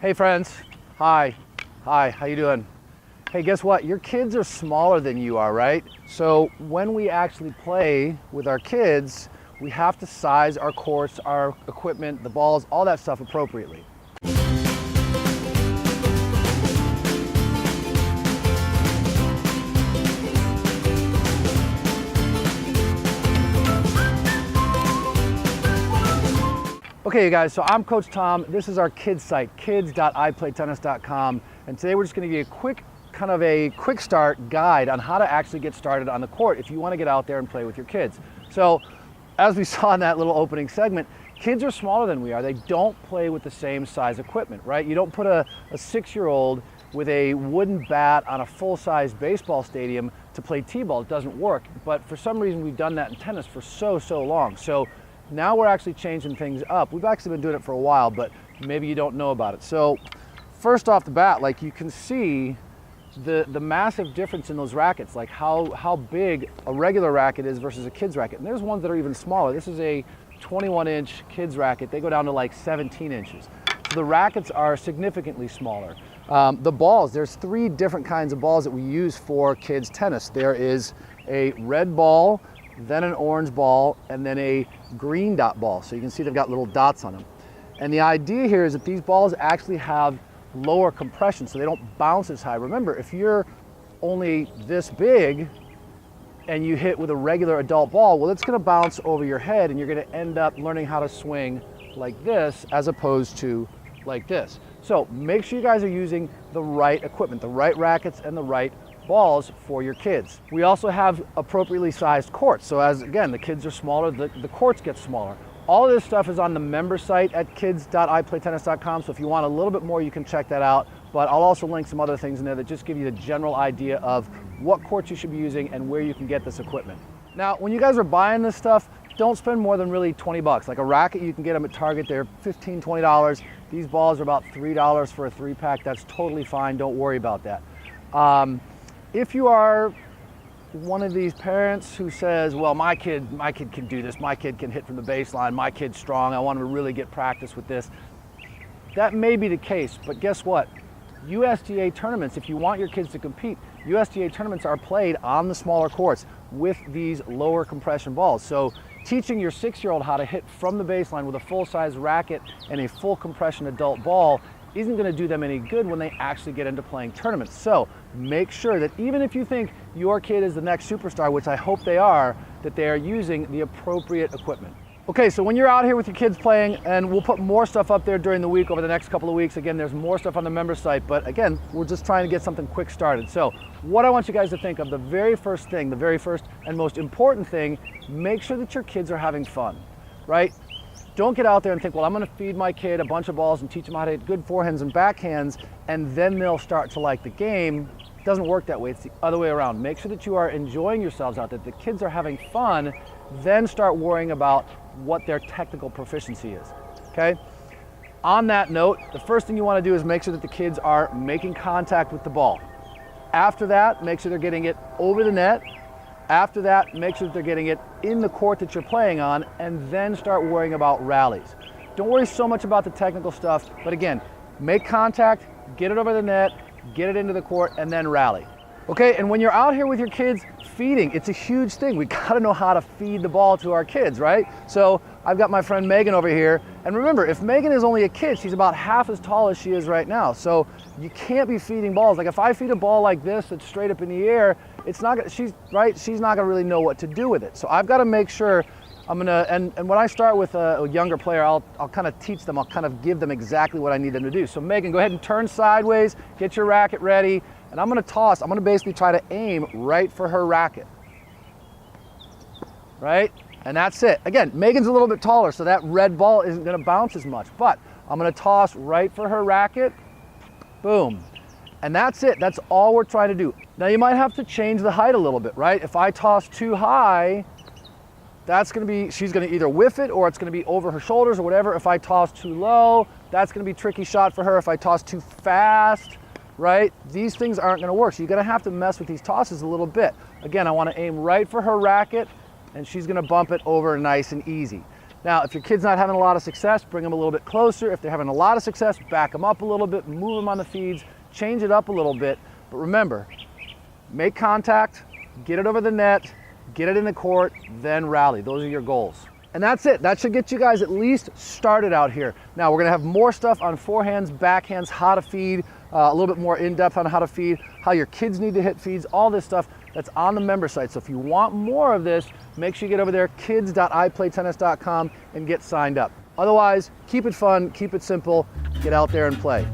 Hey friends, hi, how you doing? Hey, guess what? Your kids are smaller than you are, right? So when we actually play with our kids, we have to size our courts, our equipment, the balls, all that stuff appropriately. Okay, you guys, so I'm Coach Tom. This is our kids site, kids.iplaytennis.com. And today we're just gonna give you a quick start guide on how to actually get started on the court if you wanna get out there and play with your kids. So, as we saw in that little opening segment, kids are smaller than we are. They don't play with the same size equipment, right? You don't put a 6-year-old with a wooden bat on a full-size baseball stadium to play t-ball. It doesn't work. But for some reason, we've done that in tennis for so long. So now we're actually changing things up. We've actually been doing it for a while, but maybe you don't know about it. So first off the bat, like you can see the massive difference in those rackets, like how big a regular racket is versus a kid's racket. And there's ones that are even smaller. This is a 21-inch kid's racket. They go down to like 17 inches. So the rackets are significantly smaller. The balls, there's 3 different kinds of balls that we use for kids tennis. There is a red ball, then an orange ball, and then a green dot ball. So you can see they've got little dots on them. And the idea here is that these balls actually have lower compression, so they don't bounce as high. Remember, if you're only this big and you hit with a regular adult ball, well, it's gonna bounce over your head and you're gonna end up learning how to swing like this as opposed to like this. So make sure you guys are using the right equipment, the right rackets and the right balls for your kids. We also have appropriately sized courts. So as again, the kids are smaller, the courts get smaller. All of this stuff is on the member site at kids.iplaytennis.com. So if you want a little bit more, you can check that out. But I'll also link some other things in there that just give you the general idea of what courts you should be using and where you can get this equipment. Now, when you guys are buying this stuff, don't spend more than really 20 bucks. Like a racket, you can get them at Target. They're $15, $20. These balls are about $3 for a 3-pack. That's totally fine. Don't worry about that. If you are one of these parents who says, well, my kid can do this, my kid can hit from the baseline, my kid's strong, I want to really get practice with this, that may be the case, but guess what? USTA tournaments, if you want your kids to compete, USTA tournaments are played on the smaller courts with these lower compression balls. So teaching your 6-year-old how to hit from the baseline with a full-size racket and a full compression adult ball isn't going to do them any good when they actually get into playing tournaments. So make sure that even if you think your kid is the next superstar, which I hope they are, that they are using the appropriate equipment. Okay, so when you're out here with your kids playing, and we'll put more stuff up there during the week over the next couple of weeks. Again, there's more stuff on the member site, but again, we're just trying to get something quick started. So what I want you guys to think of, the very first and most important thing, make sure that your kids are having fun, right? Don't get out there and think, well, I'm going to feed my kid a bunch of balls and teach them how to hit good forehands and backhands, and then they'll start to like the game. It doesn't work that way. It's the other way around. Make sure that you are enjoying yourselves out there, that the kids are having fun, then start worrying about what their technical proficiency is, okay? On that note, the first thing you want to do is make sure that the kids are making contact with the ball. After that, make sure they're getting it over the net. After that, make sure that they're getting it in the court that you're playing on, and then start worrying about rallies. Don't worry so much about the technical stuff, but again, make contact, get it over the net, get it into the court, and then rally. Okay, and when you're out here with your kids, feeding, it's a huge thing. We gotta know how to feed the ball to our kids, right? So I've got my friend Megan over here, and remember, if Megan is only a kid, she's about half as tall as she is right now. So you can't be feeding balls. Like if I feed a ball like this that's straight up in the air, it's not gonna, she's not gonna really know what to do with it. So I've gotta make sure and when I start with a younger player, I'll kind of teach them, I'll kind of give them exactly what I need them to do. So Megan, go ahead and turn sideways, get your racket ready, and I'm gonna basically try to aim right for her racket. Right? And that's it. Again, Megan's a little bit taller, so that red ball isn't gonna bounce as much, but I'm gonna toss right for her racket, boom. And that's it, that's all we're trying to do. Now you might have to change the height a little bit, right? If I toss too high, she's gonna either whiff it or it's gonna be over her shoulders or whatever. If I toss too low, that's gonna be a tricky shot for her. If I toss too fast, right? These things aren't gonna work. So you're gonna have to mess with these tosses a little bit. Again, I wanna aim right for her racket, and she's gonna bump it over nice and easy. Now, if your kid's not having a lot of success, bring them a little bit closer. If they're having a lot of success, back them up a little bit, move them on the feeds, change it up a little bit. But remember, make contact, get it over the net, get it in the court, then rally. Those are your goals. And that's it. That should get you guys at least started out here. Now, we're gonna have more stuff on forehands, backhands, how to feed, a little bit more in-depth on how to feed, how your kids need to hit feeds, all this stuff that's on the member site. So if you want more of this, make sure you get over there, kids.iplaytennis.com, and get signed up. Otherwise, keep it fun, keep it simple, get out there and play.